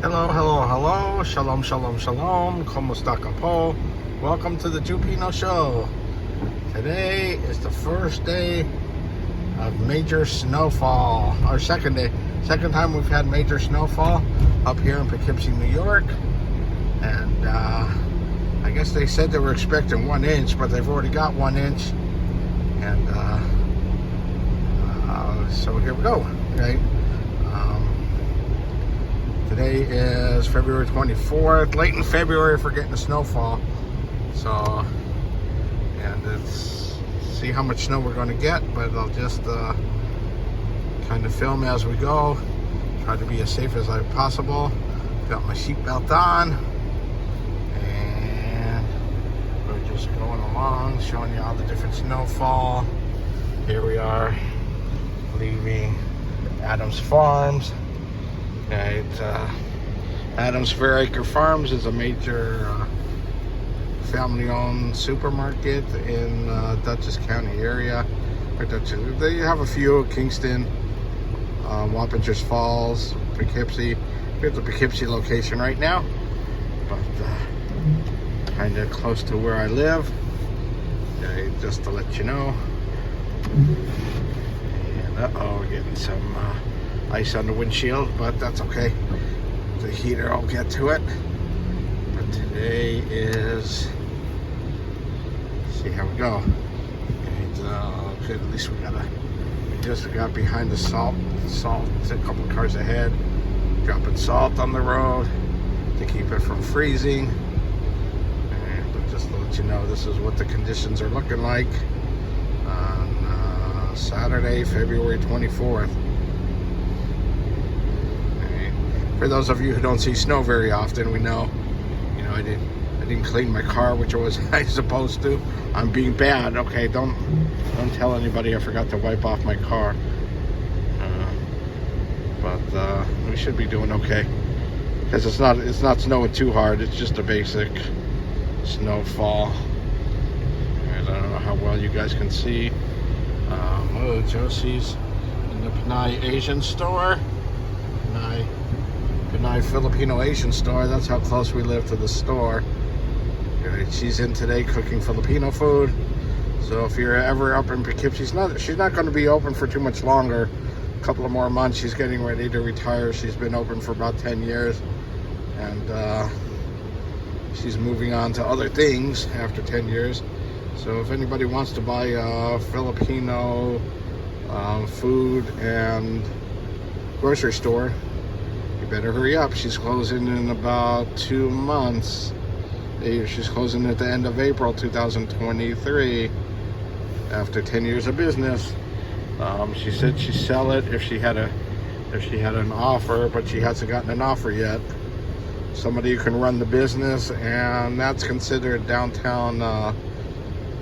Hello, hello, hello. Shalom, shalom, shalom. Kumusta kapo. Welcome to the JewPino show. Today is the first day of major snowfall. Our second time we've had major snowfall up here in Poughkeepsie, New York. And I guess they said they were expecting 1 inch, but they've already got 1 inch. And so here we go, right? Today is February 24th, late in February for getting the snowfall. So, and it's see how much snow we're going to get, but I'll just kind of film as we go. Try to be as safe as I possible. Got my seatbelt on, and we're just going along, showing you all the different snowfall. Here we are, leaving Adams Farms. Right, Adams Fairacre Farms is a major family-owned supermarket in Dutchess County area. They have a few: Kingston, Wappingers Falls, Poughkeepsie. We're at the Poughkeepsie location right now, but kind of close to where I live. Okay, just to let you know. And we're getting some ice on the windshield, but that's okay. The heater, I'll get to it. But today is, see how we go. And good, at least we just got behind the salt, a couple of cars ahead, dropping salt on the road to keep it from freezing. And just to let you know, this is what the conditions are looking like on Saturday, February 24th. For those of you who don't see snow very often, we know, I didn't clean my car, which I supposed to. I'm being bad. Okay, don't tell anybody I forgot to wipe off my car. But we should be doing okay, because it's not snowing too hard. It's just a basic snowfall. And I don't know how well you guys can see. Josie's in the Panay Asian store. Panay Filipino Asian store. That's how close we live to the store. Okay, she's in today cooking Filipino food. So if you're ever up in Poughkeepsie, she's not going to be open for too much longer. A couple of more months. She's getting ready to retire. She's been open for about 10 years, and she's moving on to other things after 10 years. So if anybody wants to buy Filipino food and grocery store, you better hurry up. She's closing in about 2 months. She's closing at the end of April 2023 after 10 years of business. She said she'd sell it if she had an offer, but she hasn't gotten an offer yet. Somebody who can run the business, and that's considered downtown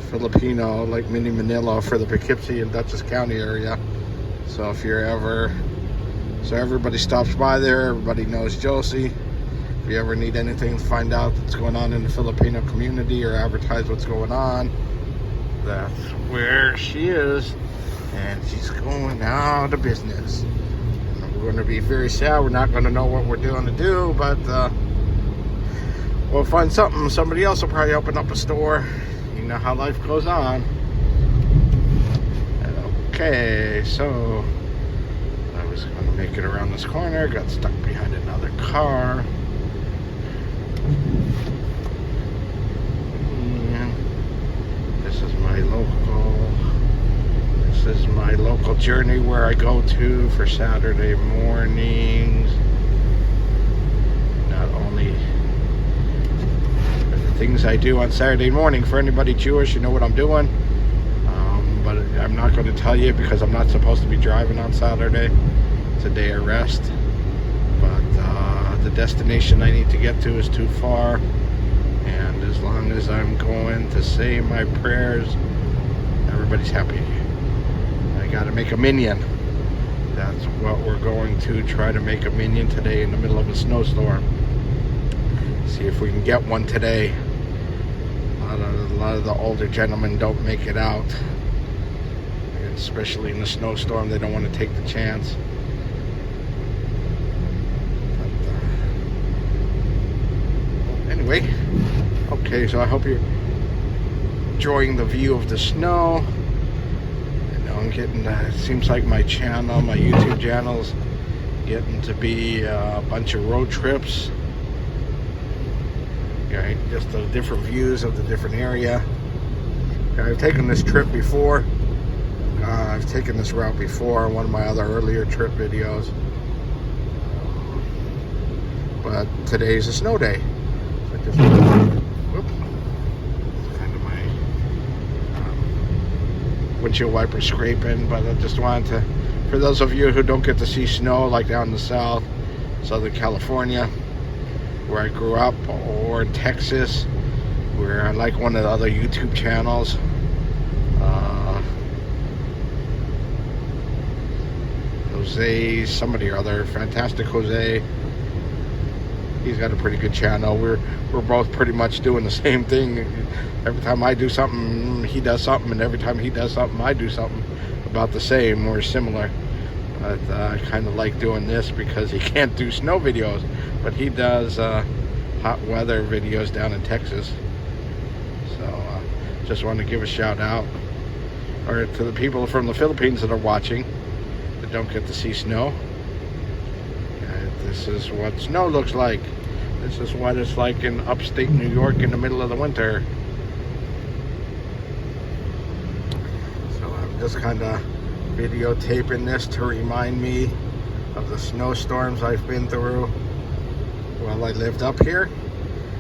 Filipino, like mini Manila for the Poughkeepsie and Dutchess County area. So if you're ever So everybody stops by there. Everybody knows Josie. If you ever need anything to find out what's going on in the Filipino community or advertise what's going on, that's where she is. And she's going out of business. And we're going to be very sad. We're not going to know what we're doing to do, but we'll find something. Somebody else will probably open up a store. You know how life goes on. Okay, so I was going to make it around this corner, got stuck behind another car. And this is my local journey where I go to for Saturday mornings. Not only the things I do on Saturday morning, for anybody Jewish, you know what I'm doing. But I'm not going to tell you because I'm not supposed to be driving on Saturday. It's a day of rest. But the destination I need to get to is too far. And as long as I'm going to say my prayers, everybody's happy. I got to make a minion. That's what we're going to try to make, a minion today in the middle of a snowstorm. See if we can get one today. A lot of the older gentlemen don't make it out. Especially in the snowstorm, they don't want to take the chance. Okay, so I hope you're enjoying the view of the snow. I'm getting, it seems like my channel, my YouTube channel's getting to be a bunch of road trips. Okay, just the different views of the different area. Okay, I've taken this trip before. I've taken this route before in one of my other earlier trip videos. But today's a snow day. So I just, whoop, kind of my windshield wiper scraping, but I just wanted to, for those of you who don't get to see snow like down in the south, Southern California, where I grew up, or in Texas, where I like one of the other YouTube channels, Jose, somebody or other, Fantastic Jose. He's got a pretty good channel. We're both pretty much doing the same thing. Every time I do something, he does something, and every time he does something, I do something about the same or similar. But I kind of like doing this because he can't do snow videos, but he does hot weather videos down in Texas. So just want to give a shout out, or to the people from the Philippines that are watching that don't get to see snow. This is what snow looks like. This is what it's like in upstate New York in the middle of the winter. So I'm just kind of videotaping this to remind me of the snowstorms I've been through while I lived up here.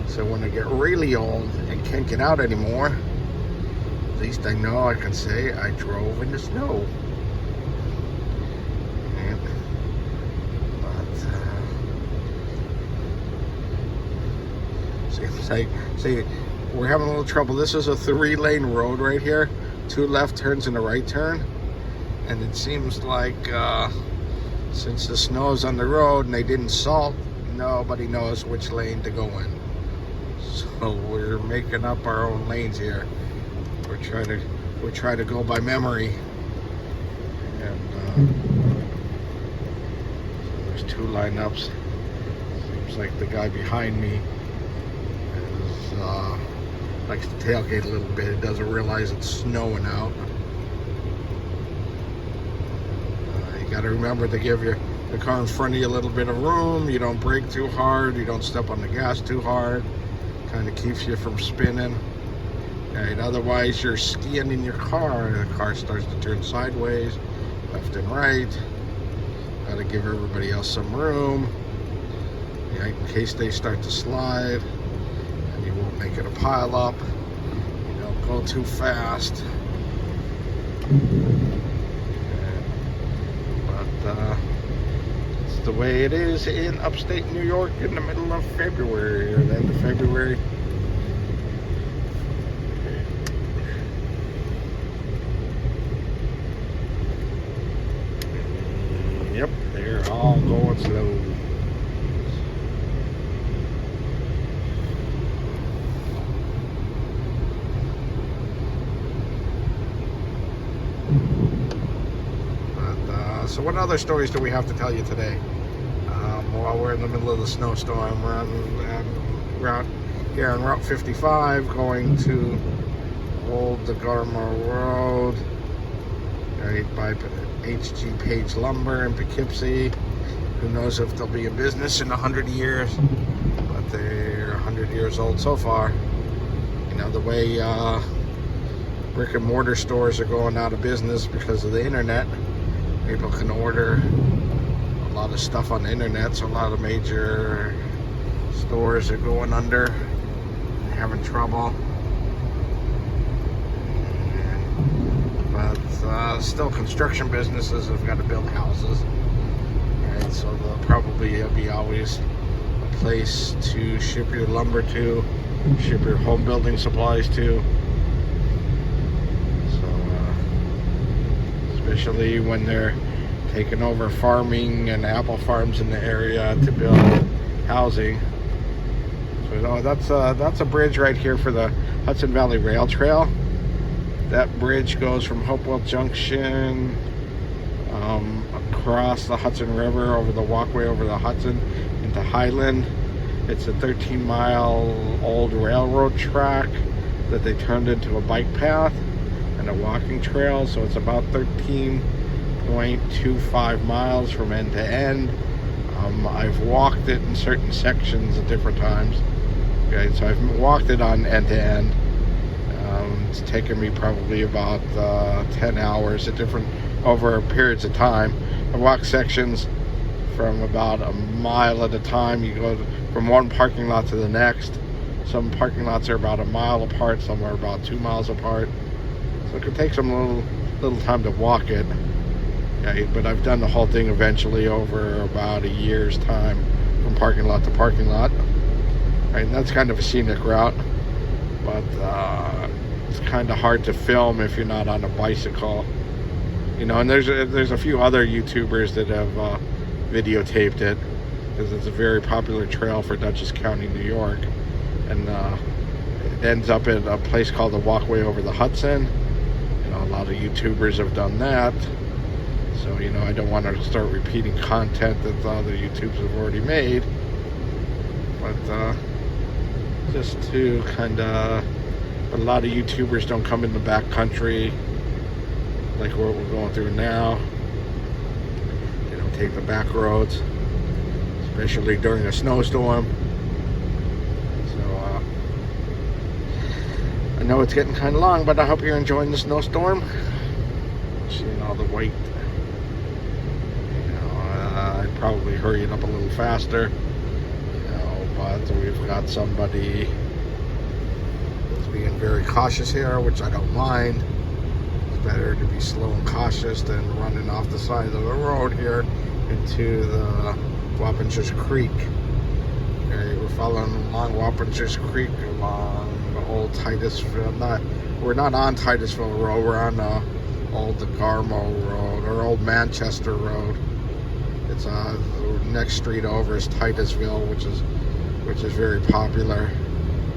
So when I get really old and can't get out anymore, at least I know I can say I drove in the snow. See, we're having a little trouble. This is a 3-lane road right here. 2 left turns and a right turn. And it seems like since the snow's on the road and they didn't salt, nobody knows which lane to go in. So we're making up our own lanes here. We're trying to go by memory. And so there's 2 lineups. Seems like the guy behind me likes to tailgate a little bit. It doesn't realize it's snowing out. You got to remember to give the car in front of you a little bit of room. You don't brake too hard. You don't step on the gas too hard. Kind of keeps you from spinning. Right? Otherwise, you're skiing in your car. The car starts to turn sideways, left and right. Got to give everybody else some room, right, in case they start to slide. Make it a pile up. You don't go too fast. But it's the way it is in upstate New York in the middle of February, or the end of February. Yep, they're all going slow. So what other stories do we have to tell you today? While we're in the middle of the snowstorm, we're on here on Route 55 going to Old DeGarmo Road, right by H.G. Page Lumber in Poughkeepsie. Who knows if they'll be in business in 100 years, but they're 100 years old so far. You know, the way brick and mortar stores are going out of business because of the internet. People can order a lot of stuff on the internet, so a lot of major stores are going under and having trouble. But still, construction businesses have got to build houses, right? So there'll probably be always a place to ship your lumber to, ship your home building supplies to. Especially when they're taking over farming and apple farms in the area to build housing. So that's a bridge right here for the Hudson Valley Rail Trail. That bridge goes from Hopewell Junction across the Hudson River over the walkway over the Hudson into Highland. It's a 13-mile old railroad track that they turned into a bike path and a walking trail. So it's about 13.25 miles from end to end. I've walked it in certain sections at different times. Okay, so I've walked it on end to end. It's taken me probably about 10 hours over periods of time. I walked sections from about a mile at a time. You go from one parking lot to the next. Some parking lots are about a mile apart, some are about 2 miles apart. So it could take some little time to walk it. Yeah, but I've done the whole thing eventually over about a year's time from parking lot to parking lot. Right, and that's kind of a scenic route, but it's kind of hard to film if you're not on a bicycle. You know, and there's a few other YouTubers that have videotaped it, because it's a very popular trail for Dutchess County, New York. And it ends up at a place called the Walkway Over the Hudson. You know, a lot of YouTubers have done that. So, you know, I don't want to start repeating content that the other YouTubers have already made. But just to kind of, a lot of YouTubers don't come in the back country like what we're going through now. They don't take the back roads, especially during a snowstorm. I know it's getting kind of long, but I hope you're enjoying the snowstorm. Seeing all the white. You know, I'd probably hurry it up a little faster. You know, but we've got somebody that's being very cautious here, which I don't mind. It's better to be slow and cautious than running off the side of the road here into the Wappingers Creek. Okay, we're following along Wappingers Creek along the old Titusville. We're not on Titusville Road. We're on old DeGarmo Road or old Manchester Road. It's the next street over is Titusville, which is very popular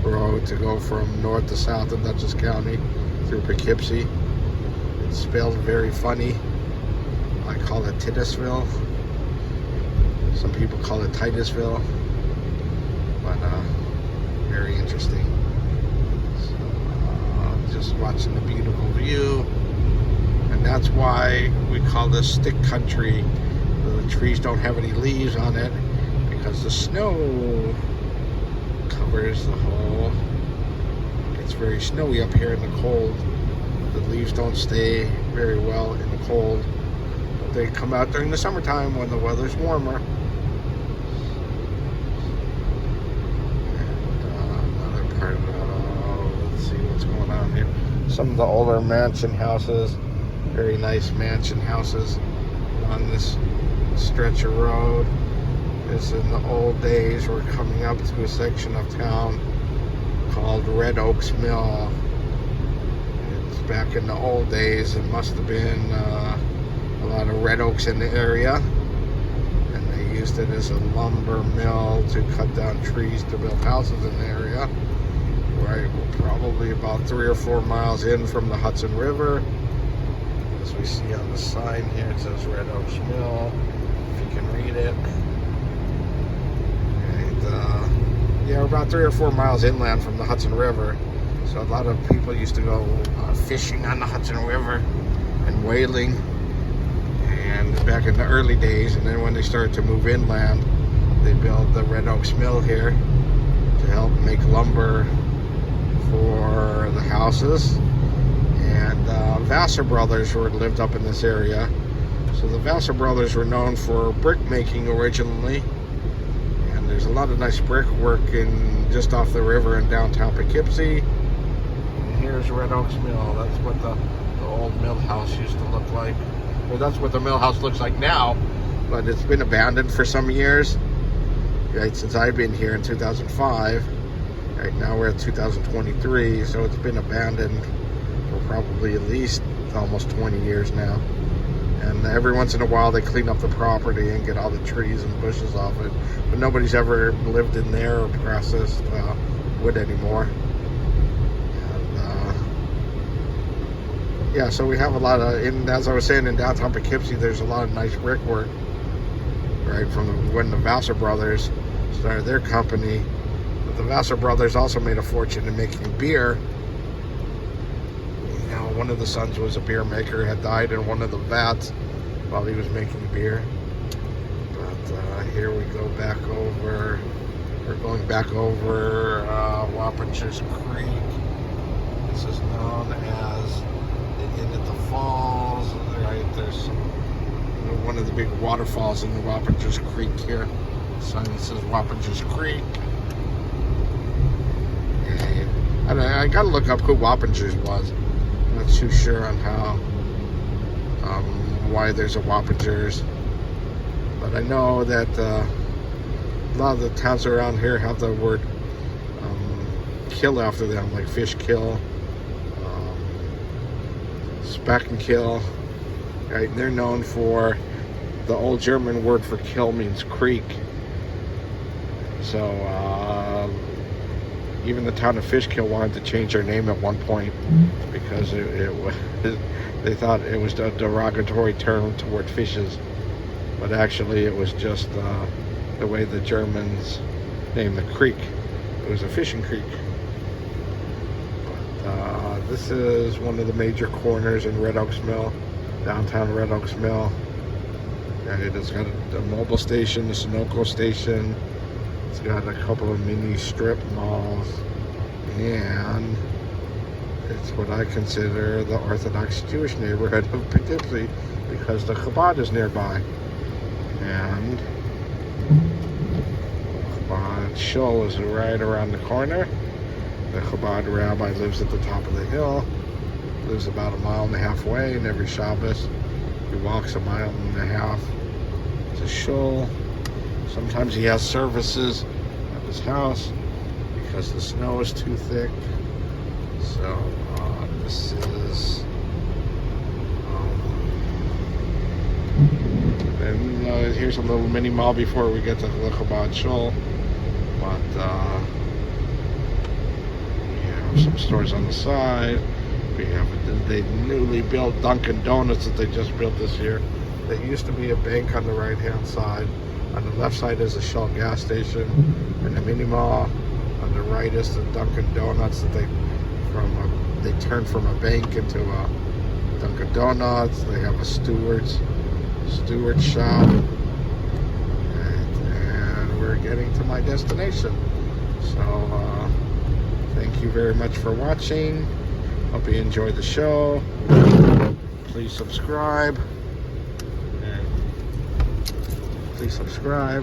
road to go from north to south in Dutchess County through Poughkeepsie. It's spelled very funny. I call it Titusville. Some people call it Titusville, but very interesting. Just watching the beautiful view, and that's why we call this stick country. The trees don't have any leaves on it because the snow covers the whole. It's very snowy up here in the cold. The leaves don't stay very well in the cold, but they come out during the summertime when the weather's warmer. Some of the older mansion houses, very nice mansion houses on this stretch of road. This in the old days, we're coming up to a section of town called Red Oaks Mill. It's back in the old days. It must have been a lot of red oaks in the area, and they used it as a lumber mill to cut down trees to build houses in the area. Right, we're probably about 3 or 4 miles in from the Hudson River. As we see on the sign here, it says Red Oaks Mill, if you can read it. And yeah, we're about 3 or 4 miles inland from the Hudson River. So a lot of people used to go fishing on the Hudson River and whaling. And back in the early days, and then when they started to move inland, they built the Red Oaks Mill here to help make lumber for the houses. And Vassar Brothers lived up in this area. So the Vassar Brothers were known for brick making originally, and there's a lot of nice brickwork just off the river in downtown Poughkeepsie. And here's Red Oaks Mill. That's what the old mill house used to look like. Well, that's what the mill house looks like now, but it's been abandoned for some years, right, since I've been here in 2005. Right now we're at 2023, so it's been abandoned for probably at least almost 20 years now. And every once in a while they clean up the property and get all the trees and bushes off it, but nobody's ever lived in there or processed wood anymore. And yeah, so we have a lot of, as I was saying, in downtown Poughkeepsie, there's a lot of nice brickwork, right, from when the Vassar Brothers started their company. But the Vassar brothers also made a fortune in making beer. You know, one of the sons was a beer maker, had died in one of the vats while he was making beer. But here we go back over. We're going back over Wappingers Creek. This is known as the Inn at the Falls. Right, there's one of the big waterfalls in the Wappingers Creek here. The sign says Wappingers Creek. And I gotta look up who Wappingers was. I'm not too sure on how, why there's a Wappingers. But I know that a lot of the towns around here have the word kill after them, like Fish Kill, Speck and Kill. Right? They're known for the old German word for kill means creek. So even the town of Fishkill wanted to change their name at one point because it was, they thought it was a derogatory term toward fishes, but actually it was just the way the Germans named the creek. It was a fishing creek. But, this is one of the major corners in Red Oaks Mill, downtown Red Oaks Mill. And it has got a mobile station, a Sunoco station. It's got a couple of mini strip malls, and it's what I consider the Orthodox Jewish neighborhood of Poughkeepsie because the Chabad is nearby. And Chabad Shul is right around the corner. The Chabad rabbi lives at the top of the hill, lives about 1.5 miles away, and every Shabbos he walks 1.5 miles to shul. Sometimes he has services at his house because the snow is too thick. So this is and here's a little mini mall before we get to the Chabad Shul. But we have some stores on the side. We have the newly built Dunkin' Donuts that they just built this year. There used to be a bank on the right-hand side. On the left side is a Shell gas station and a mini mall. On the right is the Dunkin' Donuts that they turned from a bank into a Dunkin' Donuts. They have a steward shop, and we're getting to my destination. So thank you very much for watching. Hope you enjoyed the show. Please subscribe.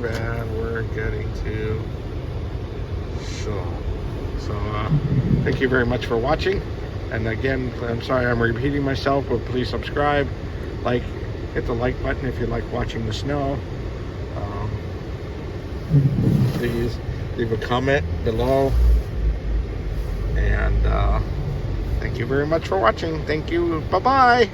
And we're getting to show. So thank you very much for watching. And again, I'm sorry I'm repeating myself, but please subscribe, hit the like button if you like watching the snow. Please leave a comment below. And thank you very much for watching. Thank you. Bye-bye.